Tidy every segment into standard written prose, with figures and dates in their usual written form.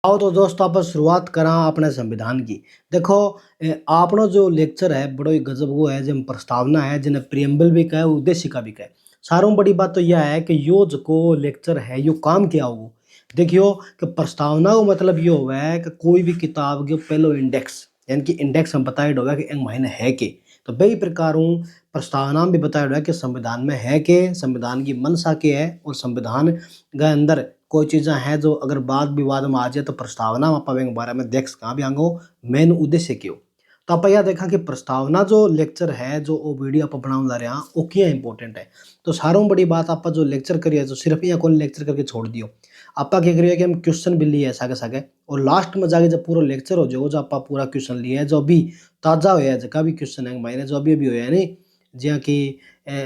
आओ तो दोस्तों आप शुरुआत करा अपने संविधान की। देखो आपनो जो लेक्चर है बड़ो ही गजब वो है जिन प्रस्तावना है जिन्हें प्रियम्बल भी कहे उद्देशिका भी कहे। सारों बड़ी बात तो यह है कि यो जो लेक्चर है यो काम क्या हो। देखियो कि प्रस्तावना को मतलब ये हुआ है कि कोई भी किताब के पहलो इंडेक्स यानी कि इंडेक्स हम बताया होगा कि एक महीने है के। तो बई प्रकार प्रस्तावना में भी बताया हुआ है कि संविधान में है के संविधान की मंशा के है और संविधान के अंदर कोई चीज़ें हैं जो अगर वाद विवाद में आ जाए तो प्रस्तावना में आप बारे में देख सका भी आंगो मेन उद्देश्य क्यों। तो आप यह देखा कि प्रस्तावना जो लेक्चर है जो वो वीडियो आप बनाने जा रहे हैं वो क्या इंपॉर्टेंट है। तो सारों बड़ी बात आप जो लेक्चर करिए तो सिर्फ यह कौन लेक्चर करके छोड़ दियो। आप क्या करिए कि हम क्वेश्चन भी लिए सागे सागे और लास्ट में जाके जब पूरा लेक्चर हो जाओ जो आप पूरा क्वेश्चन लिए है जो अभी ताज़ा होया जगह भी क्वेश्चन है मैंने जो अभी होया नहीं जिया कि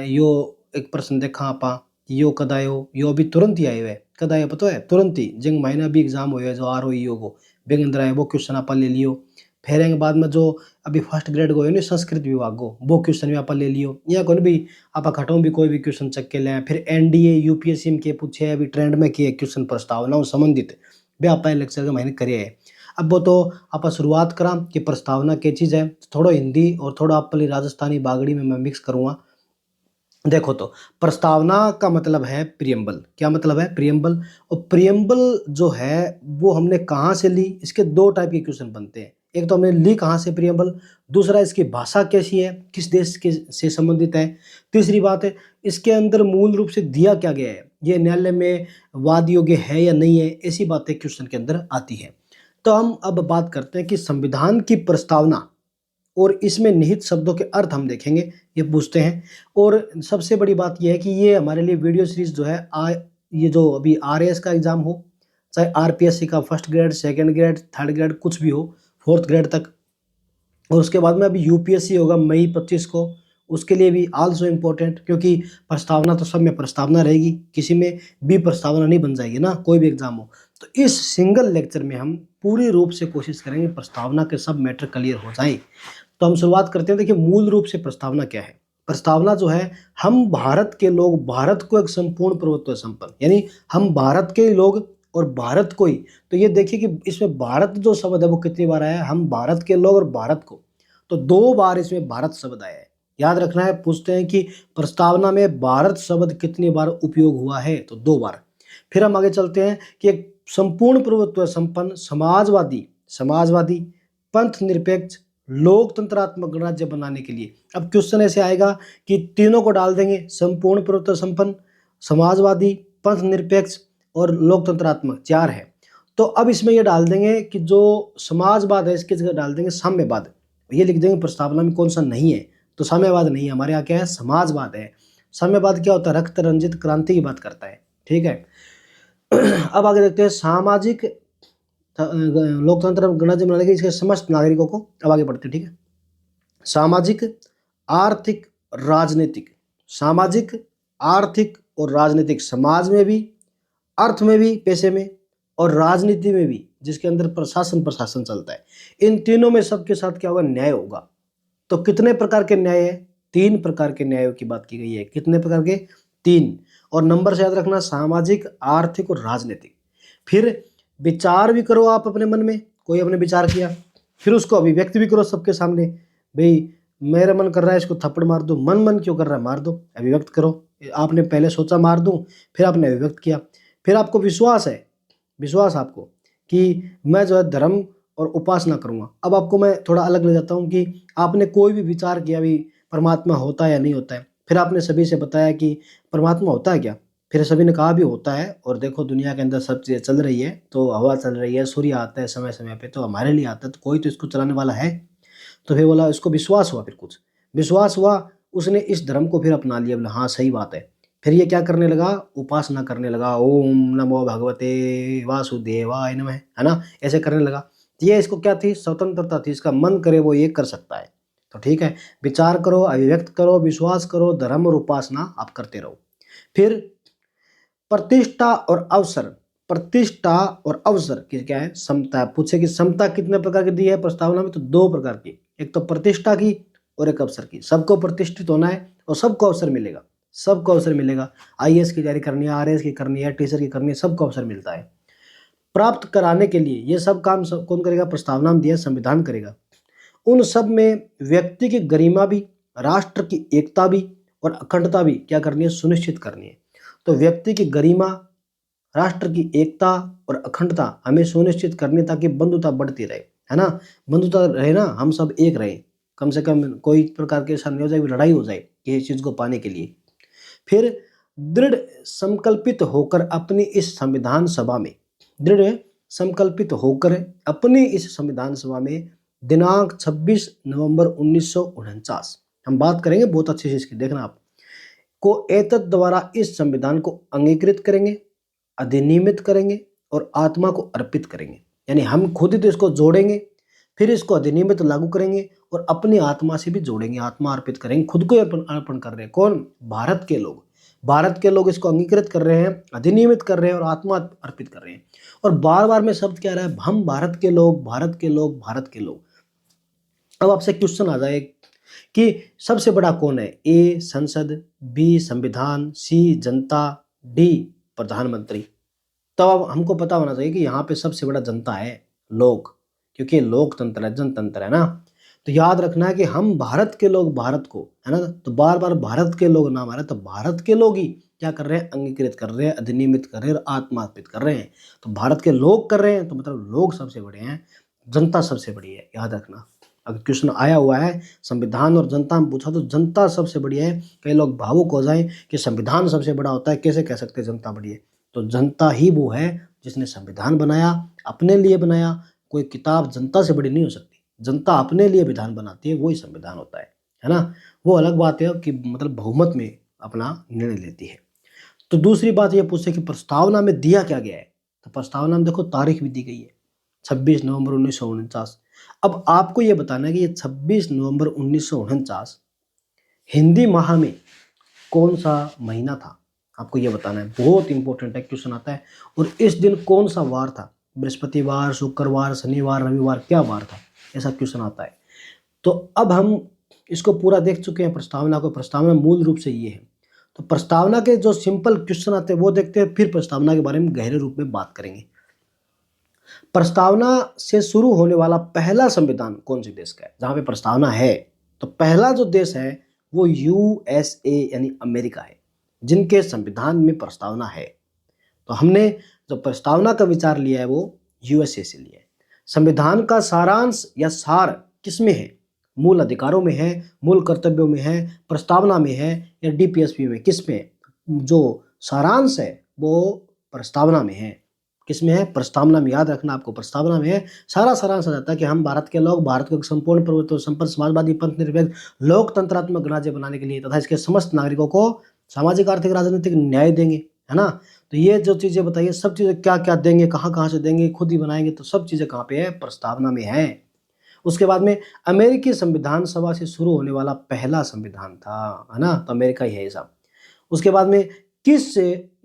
यो एक प्रश्न देखा आप यो कद आयो यो अभी तुरंत ही आयो है कद आयो पता है तुरंत ही जिंग महीना भी एग्जाम हो जो आर ओ ई को बेग अंदर आए वो क्वेश्चन आप ले लियो। फिर के बाद में जो अभी फर्स्ट ग्रेड को नहीं संस्कृत विभाग को वो क्वेश्चन भी आप ले लियो या कौन भी आप खटों भी कोई भी क्वेश्चन चेक के लें। फिर एनडीए यूपीएससी में के पूछे अभी ट्रेंड में किए क्वेश्चन प्रस्तावना संबंधित वे आप लेक्चर के महीने करिए है। अब वो तो आप शुरुआत करा कि प्रस्तावना क्या चीज़ है थोड़ा हिंदी और थोड़ा आप राजस्थानी बागड़ी में मैं मिक्स करूँगा। देखो तो प्रस्तावना का मतलब है प्रियम्बल। क्या मतलब है प्रियम्बल। और प्रियम्बल जो है वो हमने कहाँ से ली इसके दो टाइप के क्वेश्चन बनते हैं। एक तो हमने ली कहाँ से प्रियम्बल दूसरा इसकी भाषा कैसी है किस देश के से संबंधित है। तीसरी बात है इसके अंदर मूल रूप से दिया क्या गया है ये न्यायालय में वाद योग्य है या नहीं है ऐसी बातें क्वेश्चन के अंदर आती है। तो हम अब बात करते हैं कि संविधान की प्रस्तावना और इसमें निहित शब्दों के अर्थ हम देखेंगे ये पूछते हैं। और सबसे बड़ी बात यह है कि ये हमारे लिए वीडियो सीरीज जो है ये जो अभी आरएएस का एग्जाम हो चाहे आरपीएससी का first grade second grade third grade कुछ भी हो फोर्थ ग्रेड तक और उसके बाद में अभी यूपीएससी होगा मई 25 को उसके लिए भी आल्सो इम्पोर्टेंट क्योंकि प्रस्तावना तो सब में प्रस्तावना रहेगी किसी में भी प्रस्तावना नहीं बन जाएगी ना कोई भी एग्जाम हो। तो इस सिंगल लेक्चर में हम पूरी रूप से कोशिश करेंगे प्रस्तावना के सब मैटर क्लियर हो जाए। तो हम शुरुआत करते हैं। देखिए मूल रूप से प्रस्तावना क्या है। प्रस्तावना जो है हम भारत के लोग भारत को एक संपूर्ण प्रभुत्व संपन्न यानी हम भारत के लोग और भारत को ही। तो ये देखिए कि इसमें भारत जो शब्द है वो कितनी बार आया है हम भारत के लोग और भारत को तो दो बार इसमें भारत शब्द आया है। याद रखना है पूछते हैं कि प्रस्तावना में भारत शब्द कितनी बार उपयोग हुआ है तो दो बार। फिर हम आगे चलते हैं कि एक संपूर्ण प्रभुत्व संपन्न समाजवादी समाजवादी पंथ निरपेक्ष लोकतंत्रात्मक गणराज्य बनाने के लिए। अब क्वेश्चन ऐसे आएगा कि तीनों को डाल देंगे संपूर्ण प्रभुत्व संपन्न समाजवादी पंथ निरपेक्ष और लोकतंत्रात्मक चार है। तो अब इसमें ये डाल देंगे कि जो समाजवाद है इसकी जगह डाल देंगे साम्यवाद। ये लिख देंगे प्रस्तावना में कौन सा नहीं है तो साम्यवाद नहीं है हमारे यहाँ क्या है समाजवाद है। साम्यवाद क्या होता है रक्त रंजित क्रांति की बात करता है ठीक है। अब आगे देखते हैं सामाजिक लोकतंत्र गणराज्य बनाने के इसके समस्त नागरिकों को। अब आगे बढ़ते हैं ठीक है। सामाजिक आर्थिक राजनीतिक सामाजिक आर्थिक और राजनीतिक समाज में भी अर्थ में भी पैसे में और राजनीति में भी जिसके अंदर प्रशासन प्रशासन चलता है इन तीनों में सबके साथ क्या होगा न्याय होगा। तो कितने प्रकार के न्याय है तीन प्रकार के न्यायों की बात की गई है कितने प्रकार के तीन। और नंबर से याद रखना सामाजिक आर्थिक और राजनीतिक। फिर विचार भी करो आप अपने मन में कोई अपने विचार किया फिर उसको अभिव्यक्त भी करो सबके सामने भाई मेरा मन कर रहा है इसको थप्पड़ मार दो मन क्यों कर रहा है मार दो अभिव्यक्त करो। आपने पहले सोचा मार दूं फिर आपने अभिव्यक्त किया। फिर आपको विश्वास है विश्वास आपको कि मैं जो है धर्म और उपासना करूंगा। अब आपको मैं थोड़ा अलग ले जाता हूँ कि आपने कोई भी विचार किया भी परमात्मा होता है या नहीं होता है फिर आपने सभी से बताया कि परमात्मा होता है क्या फिर सभी ने कहा भी होता है। और देखो दुनिया के अंदर सब चीज़ें चल रही है तो हवा चल रही है सूर्य आता है समय समय पे तो हमारे लिए आता है तो कोई तो इसको चलाने वाला है। तो फिर बोला इसको विश्वास हुआ फिर कुछ विश्वास हुआ उसने इस धर्म को फिर अपना लिया बोला हाँ सही बात है। फिर ये क्या करने लगा उपासना करने लगा ओम नमो भगवते वासुदेवाय नमः है ना ऐसे करने लगा। तो ये इसको क्या थी स्वतंत्रता थी इसका मन करे वो ये कर सकता है। तो ठीक है विचार करो अभिव्यक्त करो विश्वास करो धर्म और उपासना आप करते रहो। फिर प्रतिष्ठा और अवसर प्रतिष्ठा और अवसर की क्या है समता पूछे कि समता कितने प्रकार की दी है प्रस्तावना में तो दो प्रकार की एक तो प्रतिष्ठा की और एक अवसर की। सबको प्रतिष्ठित होना है और सबको अवसर मिलेगा सबको अवसर मिलेगा। आईएएस की तैयारी करनी है आरएएस की करनी है टीचर की करनी है सबको अवसर मिलता है। प्राप्त कराने के लिए ये सब काम कौन करेगा? प्रस्तावना में दिया संविधान करेगा। उन सब में व्यक्ति की गरिमा भी, राष्ट्र की एकता भी और अखंडता भी क्या करनी है? सुनिश्चित करनी है। तो व्यक्ति की गरिमा, राष्ट्र की एकता और अखंडता हमें सुनिश्चित करनी, ताकि बंधुता बढ़ती रहे, है ना? बंधुता रहे ना, हम सब एक रहे, कम से कम कोई प्रकार के ऐसा नहीं हो जाए लड़ाई हो जाए किसी चीज को पाने के लिए। फिर दृढ़ संकल्पित होकर अपनी इस संविधान सभा में, दृढ़ संकल्पित होकर अपनी इस संविधान सभा में दिनांक 26 नवंबर 1949, हम बात करेंगे बहुत अच्छे से इसकी, देखना आप, को एतद द्वारा इस संविधान को अंगीकृत करेंगे, अधिनियमित करेंगे और आत्मा को अर्पित करेंगे। यानी हम खुद ही तो इसको जोड़ेंगे, फिर इसको अधिनियमित लागू करेंगे और अपनी आत्मा से भी जोड़ेंगे, आत्मा अर्पित करेंगे, खुद को अर्पण अर्पण कर रहे हैं। कौन? भारत के लोग। भारत के लोग इसको अंगीकृत कर रहे हैं, अधिनियमित कर रहे हैं और आत्मा अर्पित कर रहे हैं। और बार बार में शब्द क्या रहा है? हम भारत के लोग, भारत के लोग, भारत के लोग। अब आपसे क्वेश्चन आ जाए कि सबसे बड़ा कौन है? ए संसद, बी संविधान, सी जनता, डी प्रधानमंत्री। तो अब हमको पता होना चाहिए कि यहाँ पे सबसे बड़ा जनता है, लोग, क्योंकि ये लोकतंत्र है, जनतंत्र है ना। तो याद रखना है कि हम भारत के लोग, भारत को, है ना, तो बार बार भारत के लोग नाम आ रहा है, तो भारत के लोग ही क्या कर रहे हैं? अंगीकृत कर रहे हैं, अधिनियमित कर रहे हैं और आत्मा अर्पित कर रहे हैं। तो भारत के लोग कर रहे हैं, तो मतलब लोग सबसे बड़े हैं, जनता सबसे बड़ी है, याद रखना। अगर क्वेश्चन आया हुआ है संविधान और जनता में पूछा, तो जनता सबसे बड़ी है। कई लोग भावुक हो जाएं कि संविधान सबसे बड़ा होता है, कैसे कह सकते हैं जनता बड़ी है? तो जनता ही वो है जिसने संविधान बनाया, अपने लिए बनाया। कोई किताब जनता से बड़ी नहीं हो सकती, जनता अपने लिए विधान बनाती है, वही संविधान होता है ना। वो अलग बात है कि मतलब बहुमत में अपना निर्णय लेती है। तो दूसरी बात ये पूछे कि प्रस्तावना में दिया क्या गया है? तो प्रस्तावना में देखो तारीख भी दी गई है, 26 नवंबर 1949। अब आपको ये बताना है कि ये 26 नवंबर 1949 हिंदी माह में कौन सा महीना था? आपको ये बताना है, बहुत इंपॉर्टेंट है, क्वेश्चन आता है। और इस दिन कौन सा वार था? बृहस्पतिवार, शुक्रवार, शनिवार, रविवार, क्या वार था? ऐसा क्वेश्चन आता है। तो अब हम इसको पूरा देख चुके हैं प्रस्तावना को। प्रस्तावना मूल रूप से ये है। तो प्रस्तावना के जो सिंपल क्वेश्चन आते हैं वो देखते हैं, फिर प्रस्तावना के बारे में गहरे रूप में बात करेंगे। प्रस्तावना से शुरू होने वाला पहला संविधान कौन से देश का है? जहां पे प्रस्तावना है, तो पहला जो देश है वो यूएसए यानी अमेरिका है, जिनके संविधान में प्रस्तावना है। तो हमने जो प्रस्तावना का विचार लिया है वो यूएसए से लिया है। संविधान का सारांश या सार किसमें है? मूल अधिकारों में है, मूल कर्तव्यों में है, प्रस्तावना में है या डीपीएसपी में? किसमें है? जो सारांश है वो प्रस्तावना में है। किसमें है? प्रस्तावना में। याद रखना आपको, प्रस्तावना में है सारा सारांश आ जाता है कि हम भारत के लोग भारत को एक संपूर्ण प्रभुत्व संपन्न समाजवादी पंथ निरपेक्ष लोकतंत्रात्मक राज्य बनाने के लिए तथा इसके समस्त नागरिकों को सामाजिक आर्थिक राजनीतिक न्याय देंगे, है ना। तो ये जो चीजें बताइए, सब चीजें क्या क्या देंगे, कहाँ कहाँ से देंगे, खुद ही बनाएंगे, तो सब चीजें कहाँ पे है? प्रस्तावना में है। उसके बाद में अमेरिकी संविधान सभा से शुरू होने वाला पहला संविधान था, है ना, तो अमेरिका ही है ये सब। उसके बाद में किस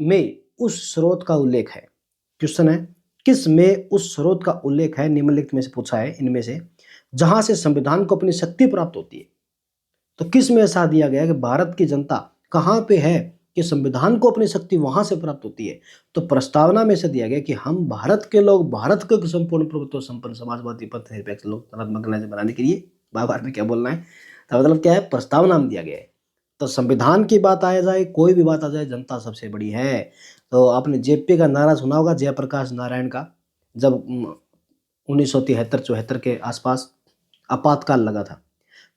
में उस स्रोत का उल्लेख है? क्वेश्चन है, किस में उस स्रोत का उल्लेख है? निम्नलिखित में से पूछा है इनमें से जहां से संविधान को अपनी शक्ति प्राप्त होती है। तो किस में ऐसा दिया गया है कि भारत की जनता कहां पे है कि संविधान को अपनी शक्ति वहां से प्राप्त होती है? तो प्रस्तावना में से दिया गया कि हम भारत के लोग भारत को संपूर्ण प्रभुत्व संपन्न समाजवादी पंथ निरपेक्ष लोकतंत्रात्मक राज्य बनाने के लिए, बार बार में क्या बोलना है, तो मतलब क्या है? प्रस्तावना में दिया गया है। तो संविधान की बात आ जाए, कोई भी बात आ जाए, जनता सबसे बड़ी है। तो आपने जेपी का नारा सुना होगा, जयप्रकाश नारायण का, जब 1973-74 के आसपास आपातकाल लगा था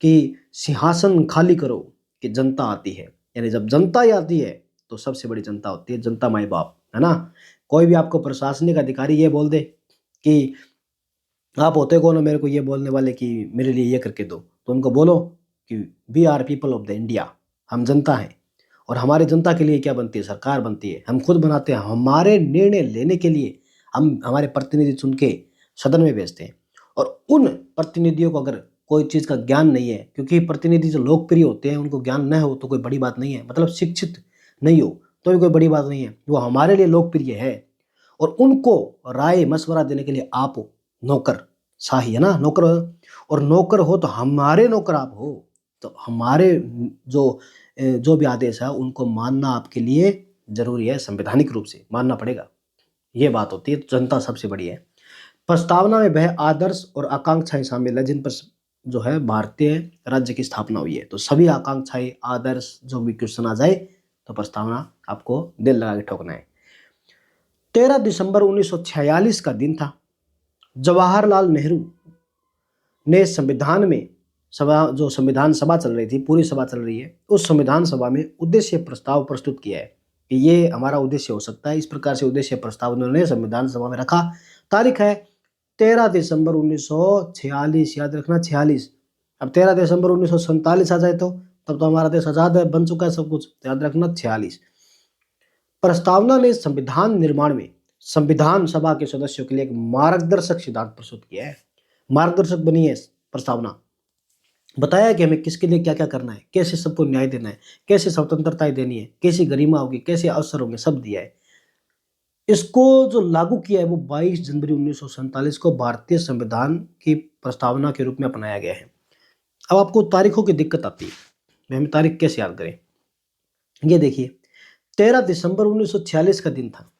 कि सिंहासन खाली करो कि जनता आती है। यानी जब जनता ही आती है तो सबसे बड़ी जनता होती है, जनता माई बाप, है ना। कोई भी आपको प्रशासनिक अधिकारी ये बोल दे कि आप होते कौन हो मेरे को ये बोलने वाले कि मेरे लिए ये करके दो, तो उनको बोलो कि we are people of the India, हम जनता हैं और हमारी जनता के लिए क्या बनती है? सरकार बनती है, हम खुद बनाते हैं। हमारे निर्णय लेने के लिए हम हमारे प्रतिनिधि चुन के सदन में भेजते हैं। और उन प्रतिनिधियों को अगर कोई चीज़ का ज्ञान नहीं है, क्योंकि प्रतिनिधि जो लोकप्रिय होते हैं उनको ज्ञान न हो तो कोई बड़ी बात नहीं है, मतलब शिक्षित नहीं हो तो भी कोई बड़ी बात नहीं है, वो हमारे लिए लोकप्रिय है। और उनको राय मशवरा देने के लिए आप नौकर शाही, है ना, नौकर। और नौकर हो तो हमारे नौकर आप हो, तो हमारे जो भी आदेश है उनको मानना आपके लिए जरूरी है, संवैधानिक रूप से मानना पड़ेगा। ये बात होती है, तो जनता सबसे बड़ी है। प्रस्तावना में वह आदर्श और आकांक्षाएं शामिल है जिन पर जो है भारतीय राज्य की स्थापना हुई है। तो सभी आकांक्षाएं, आदर्श जो भी क्वेश्चन आ जाए तो प्रस्तावना आपको दिल लगा के ठोकना है। 13 दिसंबर 1946 का दिन था। जवाहरलाल नेहरू ने संविधान में सभा, जो संविधान सभा चल रही थी, पूरी सभा चल रही है, उस संविधान सभा में उद्देश्य प्रस्ताव प्रस्तुत किया है कि ये हमारा उद्देश्य हो सकता है। इस प्रकार से उद्देश्य प्रस्ताव उन्होंने संविधान सभा में रखा। तारीख है 13 दिसंबर 1946, याद रखना 46। अब 13 दिसंबर 1947 आ जाए तो तब तो हमारा देश आजाद है, बन चुका है सब कुछ, तो याद रखना 46। प्रस्तावना ने संविधान निर्माण में संविधान सभा के सदस्यों के लिए एक मार्गदर्शक सिद्धांत प्रस्तुत किया है। मार्गदर्शक बनी है प्रस्तावना। बताया कि हमें किसके लिए क्या क्या करना है, कैसे सबको न्याय देना है, कैसे स्वतंत्रताएं देनी है, कैसी गरिमा होगी, कैसे अवसर होंगे, सब दिया है। इसको जो लागू किया है वो 22 जनवरी 1947 को भारतीय संविधान की प्रस्तावना के रूप में अपनाया गया है। अब आपको तारीखों की दिक्कत आती है, हमें तारीख कैसे याद करें। ये देखिए 13 दिसंबर 1946 का दिन था,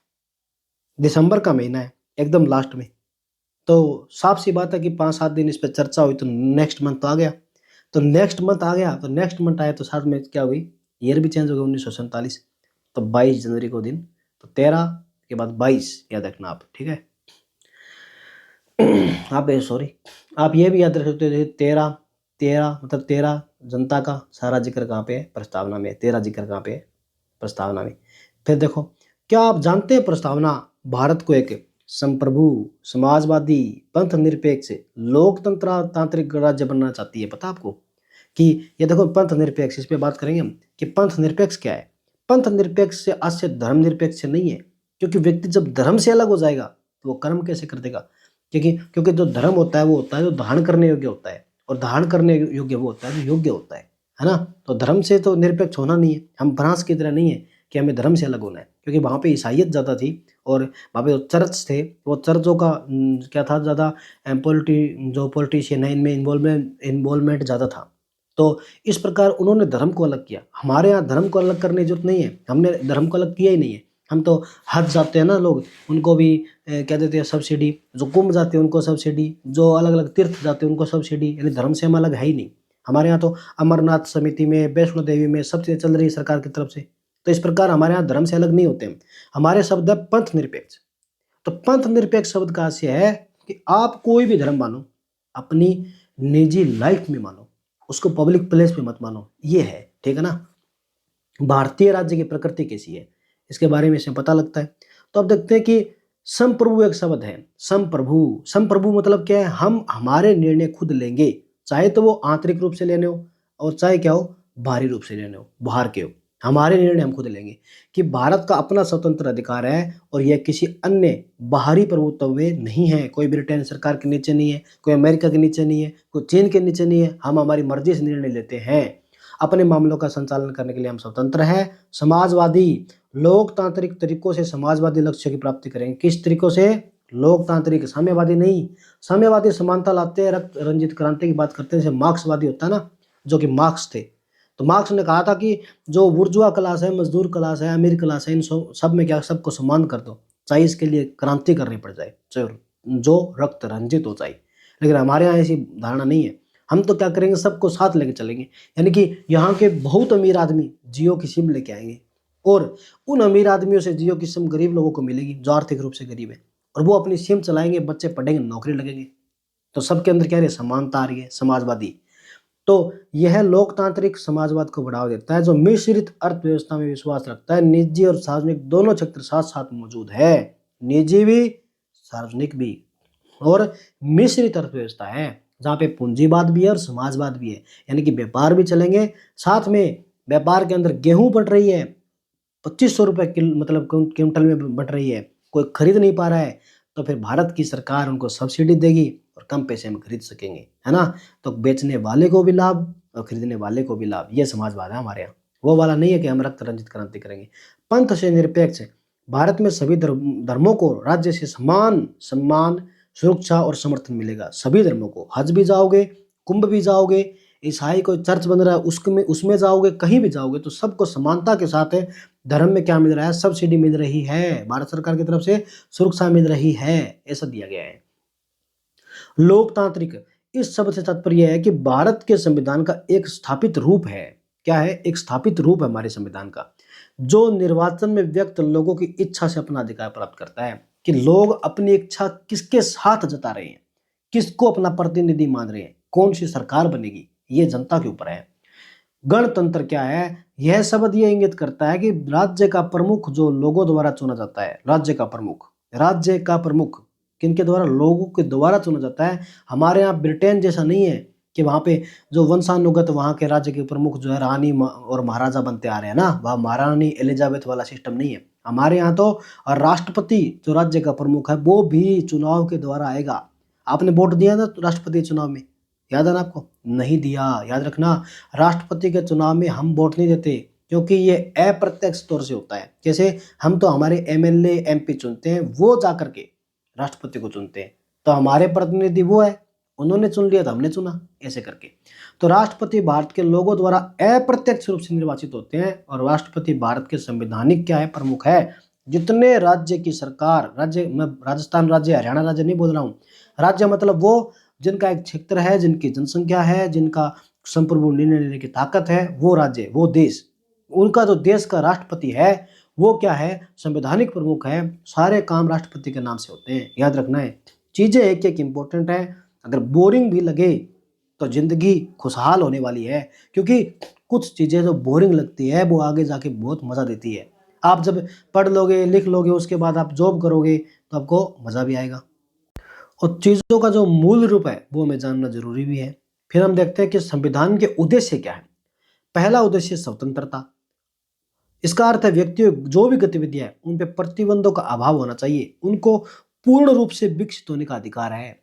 दिसंबर का महीना है, एकदम लास्ट में। तो साफ सी बात है कि 5-7 दिन इस पर चर्चा हुई तो नेक्स्ट मंथ आ गया। तो नेक्स्ट मंथ आ गया, तो नेक्स्ट मंथ आया तो साथ में क्या हुई, ईयर भी चेंज हो गया 1947। तो 22 जनवरी को दिन, तो 13 के बाद 22 याद रखना आप, ठीक है। आप सॉरी, आप ये भी याद रख सकते हो 13 13 मतलब 13 जनता का सारा जिक्र कहाँ पे है, प्रस्तावना में। 13 जिक्र कहाँ पे है, प्रस्तावना में। फिर देखो, क्या आप जानते हैं प्रस्तावना भारत को एक संप्रभु, समाजवादी, पंथ निरपेक्ष, लोकतंत्र तांत्रिक राज्य बनना चाहती है। पता आपको कि ये देखो पंथ निरपेक्ष, इस पे बात करेंगे हम कि पंथ निरपेक्ष क्या है। पंथ निरपेक्ष से आज से धर्म निरपेक्ष से नहीं है, क्योंकि व्यक्ति जब धर्म से अलग हो जाएगा तो वो कर्म कैसे कर देगा। क्योंकि जो धर्म होता है वो होता है जो धारण करने योग्य होता है, और धारण करने योग्य वो होता है जो योग्य होता है ना। तो धर्म से तो निरपेक्ष होना नहीं है। हम फ्रांस की तरह नहीं है कि हमें धर्म से अलग होना है, क्योंकि वहाँ पे ईसाइयत ज़्यादा थी और वहाँ पे जो चर्च थे वो चर्चों का क्या था, ज़्यादा जो पॉलिटिशियन है इनमें इन्वॉल्वमेंट ज़्यादा था। तो इस प्रकार उन्होंने धर्म को अलग किया। हमारे यहाँ धर्म को अलग करने की जरूरत नहीं है, हमने धर्म को अलग किया ही नहीं है। हम तो हज जाते हैं ना लोग, उनको भी क्या देते हैं, सब्सिडी। जो कुंभ जाते हैं उनको सब्सिडी, जो अलग अलग तीर्थ जाते हैं उनको सब्सिडी, यानी धर्म से हम अलग है ही नहीं। हमारे यहाँ तो अमरनाथ समिति में, वैष्णो देवी में सब चीज़ें चल रही है सरकार की तरफ से। तो इस प्रकार हमारे यहाँ धर्म से अलग नहीं होते हैं। हमारे शब्द है पंथ निरपेक्ष। तो पंथ निरपेक्ष शब्द का आशय है कि आप कोई भी धर्म मानो, अपनी निजी लाइफ में मानो, उसको पब्लिक प्लेस पे मत मानो, ये है, ठीक है ना। भारतीय राज्य की प्रकृति कैसी है इसके बारे में इसमें पता लगता है। तो अब देखते हैं कि संप्रभु एक शब्द है। संप्रभु, संप्रभु मतलब क्या है, हम हमारे निर्णय खुद लेंगे, चाहे तो वो आंतरिक रूप से लेने हो और चाहे क्या हो, बाहरी रूप से लेने हो, बाहर के हो। हमारे निर्णय हम खुद लेंगे कि भारत का अपना स्वतंत्र अधिकार है और यह किसी अन्य बाहरी प्रभुत्व में नहीं है। कोई ब्रिटेन सरकार के नीचे नहीं है, कोई अमेरिका के नीचे नहीं है, कोई चीन के नीचे नहीं है। हम हमारी मर्जी से निर्णय लेते हैं, अपने मामलों का संचालन करने के लिए हम स्वतंत्र हैं। समाजवादी, लोकतांत्रिक तरीकों से समाजवादी लक्ष्यों की प्राप्ति करेंगे। किस तरीकों से, लोकतांत्रिक, साम्यवादी नहीं। साम्यवादी समानता लाते हैं, रक्त रंजित क्रांति की बात करते हैं। जैसे मार्क्सवादी होता है ना, जो कि मार्क्स थे, तो मार्क्स ने कहा था कि जो बुर्जुआ क्लास है, मजदूर क्लास है, अमीर क्लास है, इन सब में क्या, सबको समान कर दो, चाहे इसके लिए क्रांति करनी पड़ जाए, जो रक्त रंजित हो जाए। लेकिन हमारे यहाँ ऐसी धारणा नहीं है। हम तो क्या करेंगे, सबको साथ लेके चलेंगे। यानी कि यहाँ के बहुत अमीर आदमी जियो की सिम लेके आएंगे और उन अमीर आदमियों से जियो की सिम गरीब लोगों को मिलेगी जो आर्थिक रूप से गरीब है, और वो अपनी सिम चलाएंगे, बच्चे पढ़ेंगे, नौकरी लगेंगे। तो सबके अंदर क्या है, समानता आ रही है, समाजवादी। तो यह लोकतांत्रिक समाजवाद को बढ़ावा देता है, जो मिश्रित अर्थव्यवस्था में विश्वास रखता है। निजी और सार्वजनिक दोनों क्षेत्र साथ साथ मौजूद है, निजी भी सार्वजनिक भी, और मिश्रित अर्थव्यवस्था है जहाँ पे पूंजीवाद भी है और समाजवाद भी है। यानी कि व्यापार भी चलेंगे साथ में। व्यापार के अंदर गेहूं बढ़ रही है, 2500 रुपये मतलब क्विंटल में बढ़ रही है, कोई खरीद नहीं पा रहा है, तो फिर भारत की सरकार उनको सब्सिडी देगी और कम पैसे में खरीद सकेंगे, है ना। तो बेचने वाले को भी लाभ और खरीदने वाले को भी लाभ, ये समाजवाद है हमारे यहाँ। वो वाला नहीं है कि हम रक्त रंजित क्रांति करेंगे। पंथ से निरपेक्ष, भारत में सभी धर्मों को राज्य से समान सम्मान, सुरक्षा और समर्थन मिलेगा। सभी धर्मों को, हज भी जाओगे, कुंभ भी जाओगे, ईसाई कोई चर्च बन रहा है उसमें उसमें जाओगे, कहीं भी जाओगे तो सबको समानता के साथ है धर्म में क्या मिल रहा है, सब्सिडी मिल रही है, भारत सरकार की तरफ से सुरक्षा मिल रही है, ऐसा दिया गया है। लोकतांत्रिक, इस शब्द से तात्पर्य है कि भारत के संविधान का एक स्थापित रूप है। क्या है? एक स्थापित रूप है हमारे संविधान का, जो निर्वाचन में व्यक्त लोगों की इच्छा से अपना अधिकार प्राप्त करता है कि लोग अपनी इच्छा किसके साथ जता रहे हैं, किसको अपना प्रतिनिधि मान रहे हैं, कौन सी सरकार बनेगी, ये जनता के ऊपर है। गणतंत्र क्या है? यह शब्द ये इंगित करता है कि राज्य का प्रमुख जो लोगों द्वारा चुना जाता है, राज्य का प्रमुख किनके द्वारा? लोगों के द्वारा चुना जाता है। हमारे यहाँ ब्रिटेन जैसा नहीं है कि वहाँ पे जो वंशानुगत वहाँ के राज्य के प्रमुख जो है रानी और महाराजा बनते आ रहे हैं ना, वह महारानी एलिजाबेथ वाला सिस्टम नहीं है। हमारे यहाँ तो राष्ट्रपति जो राज्य का प्रमुख है वो भी चुनाव के द्वारा आएगा। आपने वोट दिया था राष्ट्रपति चुनाव में, याद है ना आपको? नहीं दिया, याद रखना। राष्ट्रपति के चुनाव में हम वोट नहीं देते क्योंकि ये अप्रत्यक्ष तौर से होता है। जैसे हम तो हमारे एमएलए एमपी चुनते हैं, वो जा करके राष्ट्रपति को चुनते हैं, तो हमारे प्रतिनिधि वो है, उन्होंने चुन लिया तो हमने चुना, ऐसे करके। तो राष्ट्रपति भारत के लोगों द्वारा अप्रत्यक्ष रूप से निर्वाचित होते हैं और राष्ट्रपति भारत के संवैधानिक क्या है? प्रमुख है। जितने राज्य की सरकार, राज्य मैं राजस्थान राज्य हरियाणा राज्य नहीं बोल रहा हूँ, राज्य मतलब वो जिनका एक क्षेत्र है, जिनकी जनसंख्या है, जिनका संप्रभु निर्णय लेने की ताकत है, वो राज्य, वो देश, उनका जो देश का राष्ट्रपति है वो क्या है? संवैधानिक प्रमुख है। सारे काम राष्ट्रपति के नाम से होते हैं, याद रखना है। चीजें एक एक इंपॉर्टेंट है। अगर बोरिंग भी लगे तो जिंदगी खुशहाल होने वाली है, क्योंकि कुछ चीजें जो बोरिंग लगती है वो आगे जाके बहुत मजा देती है। आप जब पढ़ लोगे, लिख लोगे, उसके बाद आप जॉब करोगे तो आपको मजा भी आएगा। और चीजों का जो मूल रूप है वो हमें जानना जरूरी भी है। फिर हम देखते हैं कि संविधान के उद्देश्य क्या है। पहला उद्देश्य स्वतंत्रता। इसका अर्थ है व्यक्तियों जो भी गतिविधियां हैं उन पे प्रतिबंधों का अभाव होना चाहिए, उनको पूर्ण रूप से विकसित होने का अधिकार है।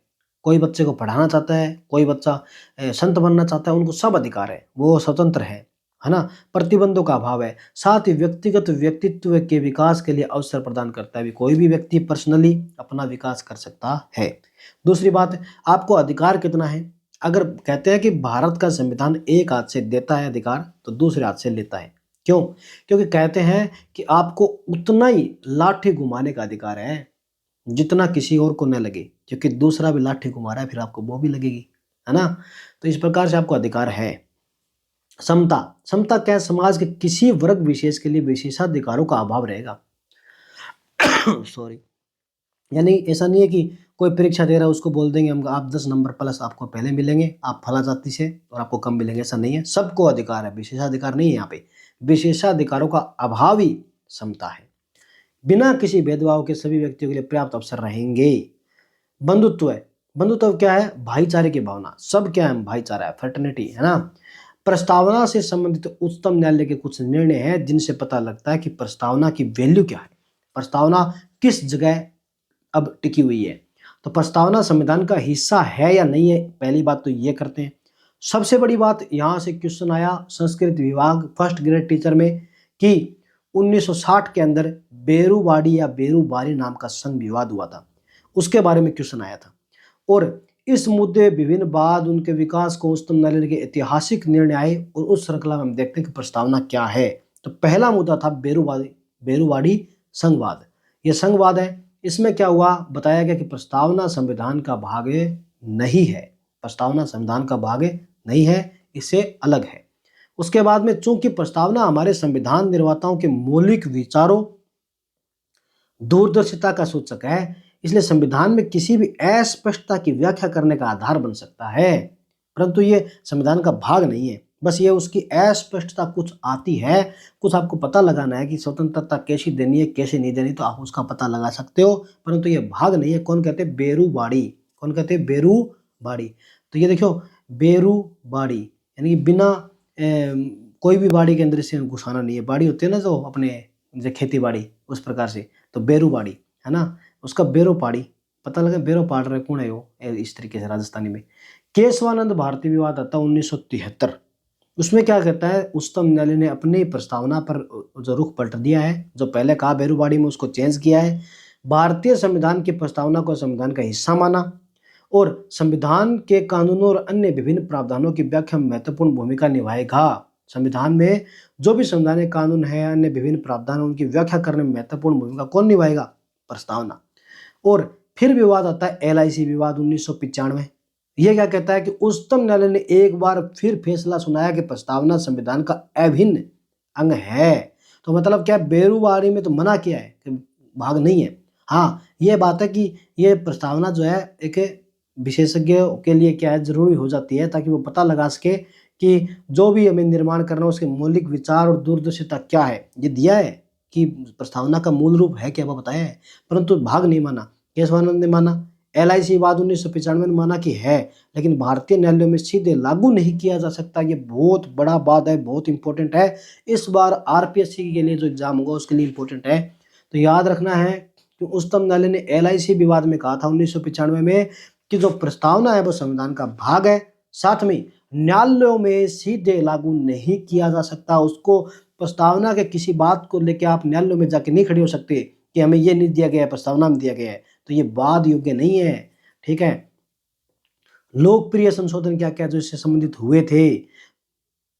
कोई बच्चे को पढ़ाना चाहता है, कोई बच्चा संत बनना चाहता है, उनको सब अधिकार है, वो स्वतंत्र है ना। प्रतिबंधों का अभाव है। साथ ही व्यक्तिगत व्यक्तित्व के विकास के लिए अवसर प्रदान करता है। कोई भी व्यक्ति पर्सनली अपना विकास कर सकता है। दूसरी बात, आपको अधिकार कितना है? अगर कहते हैं कि भारत का संविधान एक हाथ से देता है अधिकार तो दूसरे हाथ से लेता है। क्यों? क्योंकि कहते हैं कि आपको उतना ही लाठी घुमाने का अधिकार है जितना किसी और को न लगे, क्योंकि दूसरा भी लाठी घुमा रहा है फिर आपको वो भी लगेगी, है ना। तो इस प्रकार से आपको अधिकार है। समता, समता क्या है? समाज के किसी वर्ग विशेष के लिए विशेषाधिकारों का अभाव रहेगा। सॉरी, यानी ऐसा नहीं है कि कोई परीक्षा दे रहा है उसको बोल देंगे हम आप 10 नंबर प्लस आपको पहले मिलेंगे, आप फला जाति से, और आपको कम मिलेंगे, ऐसा नहीं है। सबको अधिकार है, विशेषाधिकार नहीं है यहाँ पे। विशेषाधिकारों का अभाव ही समता है। बिना किसी भेदभाव के सभी व्यक्तियों के लिए पर्याप्त अवसर रहेंगे। बंधुत्व है। बंधुत्व क्या है? भाईचारे की भावना। सब क्या है? भाईचारा है, फ्रेटर्निटी, है ना। प्रस्तावना से संबंधित उच्चतम न्यायालय के कुछ निर्णय हैं जिनसे पता लगता है कि प्रस्तावना की वैल्यू क्या है, प्रस्तावना किस जगह अब टिकी हुई है। तो प्रस्तावना संविधान का हिस्सा है या नहीं है, पहली बात तो ये करते हैं। सबसे बड़ी बात, यहाँ से क्वेश्चन आया संस्कृत विभाग फर्स्ट ग्रेड टीचर में कि 1960 के अंदर बेरुवाड़ी या बेरुबारी नाम का संघ विवाद हुआ था, उसके बारे में क्वेश्चन आया था। और इस मुद्दे विभिन्न बाद उनके विकास को उच्चतम न्यायालय के ऐतिहासिक निर्णय आए और उस श्रृंखला में हम देखते हैं कि प्रस्तावना क्या है। तो पहला मुद्दा था बेरुवाड़ी संघवाद। यह संघवाद है। इसमें क्या हुआ? बताया गया कि प्रस्तावना संविधान का भाग नहीं है, प्रस्तावना संविधान का भाग नहीं है, इससे अलग है। उसके बाद में चूंकि प्रस्तावना हमारे संविधान निर्माताओं के मौलिक विचारों, दूरदर्शिता का सूचक है, इसलिए संविधान में किसी भी अस्पष्टता की व्याख्या करने का आधार बन सकता है, परंतु ये संविधान का भाग नहीं है। बस ये उसकी अस्पष्टता कुछ आती है, कुछ आपको पता लगाना है कि स्वतंत्रता कैसी देनी है कैसे नहीं देनी, तो आप उसका पता लगा सकते हो, परंतु ये भाग नहीं है। कौन कहते हैं? बेरुबाड़ी। कौन कहते हैं? बेरुबाड़ी। तो ये देखो, बेरुबाड़ी यानी कि बिना कोई भी बाड़ी के अंदर से घुसाना नहीं है। बाड़ी होती है ना जो अपने जो खेती बाड़ी, उस प्रकार से। तो बेरुबाड़ी है ना, उसका बेरोपाड़ी, पता लगा बेरोपाड़ रहे कौन है वो, इस तरीके से राजस्थानी में। केशवानंद भारती विवाद आता 1973। उसमें क्या कहता है? उच्चतम न्यायालय ने अपनी प्रस्तावना पर जो रुख पलट दिया है, जो पहले कहा बेरुबाड़ी में उसको चेंज किया है। भारतीय संविधान की प्रस्तावना को संविधान का हिस्सा माना और संविधान के कानूनों और अन्य विभिन्न प्रावधानों की व्याख्या में महत्वपूर्ण भूमिका निभाएगा। संविधान में जो भी संवैधानिक कानून है, अन्य विभिन्न प्रावधान, उनकी व्याख्या करने में महत्वपूर्ण भूमिका कौन निभाएगा? प्रस्तावना। और फिर विवाद आता है LIC विवाद 1995। यह क्या कहता है कि उच्चतम न्यायालय ने एक बार फिर फैसला सुनाया कि प्रस्तावना संविधान का अभिन्न अंग है। तो मतलब क्या, बेरुबारी में तो मना किया है कि भाग नहीं है। हाँ, ये बात है कि ये प्रस्तावना जो है एक विशेषज्ञों के लिए क्या है, जरूरी हो जाती है, ताकि वो पता लगा सके कि जो भी हमें निर्माण करना है उसके मौलिक विचार और दूरदर्शिता क्या है। ये दिया है कि प्रस्तावना का मूल रूप है क्या, वो बताया है, परंतु भाग नहीं माना। केशवानंद ने माना। LIC विवाद 1995 में माना कि है, लेकिन भारतीय न्यायालयों में सीधे लागू नहीं किया जा सकता। ये बहुत बड़ा बात है, बहुत इंपॉर्टेंट है। इस बार RPSC के लिए जो एग्जाम होगा उसके लिए इंपॉर्टेंट है। तो याद रखना है कि उच्चतम न्यायालय ने LIC विवाद में कहा था 1995 में कि जो प्रस्तावना है वो संविधान का भाग है, साथ में न्यायालयों में सीधे लागू नहीं किया जा सकता। उसको, प्रस्तावना के किसी बात को लेकर आप न्यायालयों में जाके नहीं खड़े हो सकते कि हमें ये नहीं दिया गया है, प्रस्तावना में दिया गया है, तो ये वाद योग्य नहीं है। ठीक है। लोकप्रिय संशोधन क्या क्या जो इससे संबंधित हुए थे?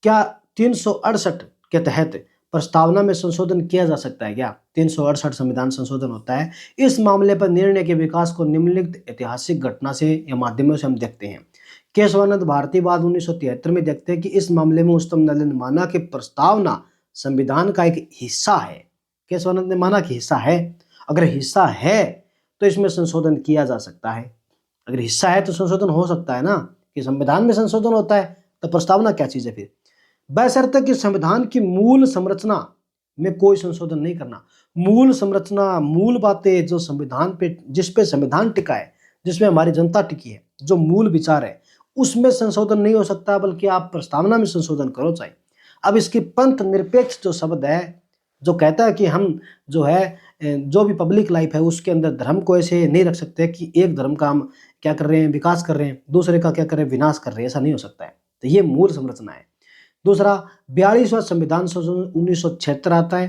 क्या 368 के तहत प्रस्तावना में संशोधन किया जा सकता है? क्या 368 संविधान संशोधन होता है? इस मामले पर निर्णय के विकास को निम्नलिखित ऐतिहासिक घटना से या माध्यमों से हम देखते हैं। केशवानंद भारती वाद 1973 में देखते हैं कि इस मामले में उच्चतम न्यायालय ने माना कि प्रस्तावना संविधान का एक हिस्सा है। केशवानंद ने माना कि हिस्सा है। अगर हिस्सा है तो इसमें संशोधन किया जा सकता है। अगर हिस्सा है तो संशोधन हो सकता है ना, कि संविधान में संशोधन होता है, तो प्रस्तावना क्या चीज है फिर? बशर्ते कि संविधान की मूल संरचना में कोई संशोधन नहीं करना। मूल संरचना, मूल बातें जो संविधान पे, जिस पे संविधान टिका है, जिसमें हमारी जनता टिकी है, जो मूल विचार है, उसमें संशोधन नहीं हो सकता, बल्कि आप प्रस्तावना में संशोधन करो चाहे। अब इसकी पंथ निरपेक्ष जो शब्द है, जो कहता है कि हम जो है जो भी पब्लिक लाइफ है उसके अंदर धर्म को ऐसे नहीं रख सकते कि एक धर्म का हम क्या कर रहे हैं, विकास कर रहे हैं, दूसरे का क्या कर रहे हैं, विनाश कर रहे हैं, ऐसा नहीं हो सकता है। तो ये मूल संरचना है। दूसरा, 42वां संविधान संशोधन 1976 आता है।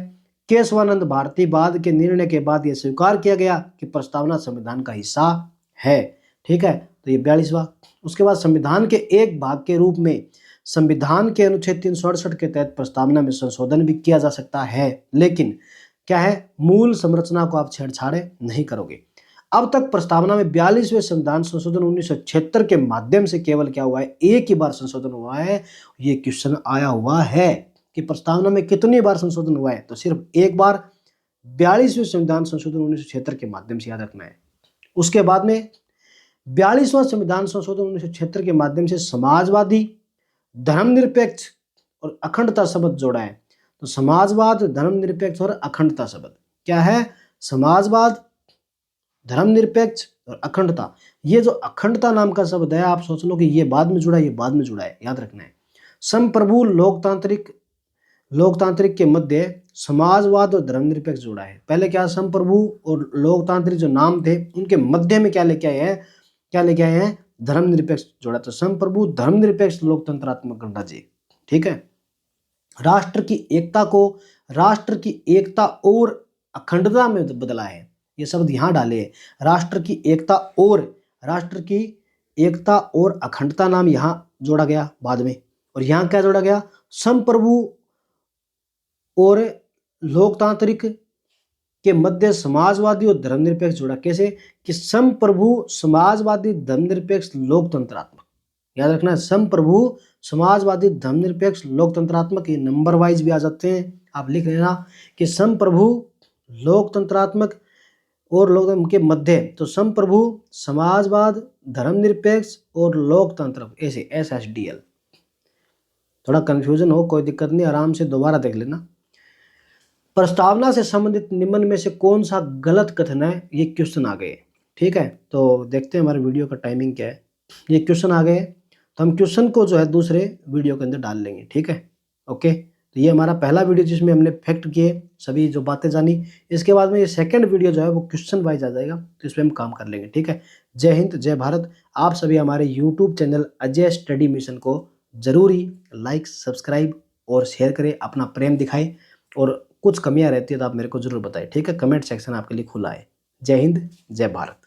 केशवानंद भारती वाद के निर्णय के बाद यह स्वीकार किया गया कि प्रस्तावना संविधान का हिस्सा है। ठीक है, तो ये 42वां। उसके बाद संविधान के एक भाग के रूप में संविधान के अनुच्छेद 368 के तहत प्रस्तावना में संशोधन भी किया जा सकता है, लेकिन क्या है, मूल संरचना को आप छेड़छाड़ नहीं करोगे। अब तक प्रस्तावना में 42वें संविधान संशोधन 1976 के माध्यम से केवल क्या हुआ है, एक ही बार संशोधन हुआ है। ये क्वेश्चन आया हुआ है कि प्रस्तावना में कितनी बार संशोधन हुआ है, तो सिर्फ एक बार, 42वें संविधान संशोधन 1976 के माध्यम से, याद रखना है। उसके बाद में 42वां संविधान संशोधन 1976 के माध्यम से समाजवादी, धर्मनिरपेक्ष और अखंडता शब्द जोड़ा है। तो समाजवाद, धर्मनिरपेक्ष और अखंडता शब्द क्या है? समाजवाद, धर्मनिरपेक्ष और अखंडता। ये जो अखंडता नाम का शब्द है, आप सोच लो कि ये बाद में जुड़ा है, ये बाद में जुड़ा है, याद रखना है। संप्रभु, लोकतांत्रिक के मध्य समाजवाद और धर्मनिरपेक्ष जुड़ा है। पहले क्या, संप्रभु और लोकतांत्रिक जो नाम थे उनके मध्य में क्या लेके आए हैं, धर्मनिरपेक्ष जोड़ा। तो संप्रभु, धर्मनिरपेक्ष, लोकतंत्रात्मक गणराज्य। ठीक है। राष्ट्र की एकता और अखंडता में बदला है, ये शब्द यहां डाले हैं। राष्ट्र की एकता और अखंडता नाम यहां जोड़ा गया बाद में, और यहां क्या जोड़ा गया, संप्रभु और लोकतांत्रिक के मध्य समाजवादी और धर्मनिरपेक्ष जोड़ा। कैसे कि संप्रभु, समाजवादी, धर्मनिरपेक्ष, लोकतंत्रात्मक। याद रखना है, संप्रभु, समाजवादी, धर्मनिरपेक्ष, लोकतंत्रात्मक। ये नंबर वाइज भी आ जाते हैं, आप लिख लेना कि संप्रभु, लोकतंत्रात्मक और लोकतंत्र के मध्य, तो संप्रभु, समाजवाद, धर्मनिरपेक्ष और लोकतंत्र, ऐसे SSDL। थोड़ा कंफ्यूजन हो, कोई दिक्कत नहीं, आराम से दोबारा देख लेना। प्रस्तावना से संबंधित निम्न में से कौन सा गलत कथन है, ये क्वेश्चन आ गए। ठीक है, तो देखते हैं हमारे वीडियो का टाइमिंग क्या है। ये क्वेश्चन आ गए, तो हम क्वेश्चन को जो है दूसरे वीडियो के अंदर डाल लेंगे। ठीक है, ओके। तो ये हमारा पहला वीडियो जिसमें हमने फैक्ट किए, सभी जो बातें जानी। इसके बाद में ये सेकंड वीडियो जो है वो क्वेश्चन वाइज आ जाएगा, तो इसमें हम काम कर लेंगे। ठीक है, जय हिंद, जय भारत। आप सभी हमारे YouTube channel Ajay study mission को जरूरी लाइक, सब्सक्राइब और शेयर करें, अपना प्रेम दिखाएं, और कुछ कमियां रहती है तो आप मेरे को जरूर बताएं। ठीक है, कमेंट सेक्शन आपके लिए खुला है। जय हिंद, जय भारत।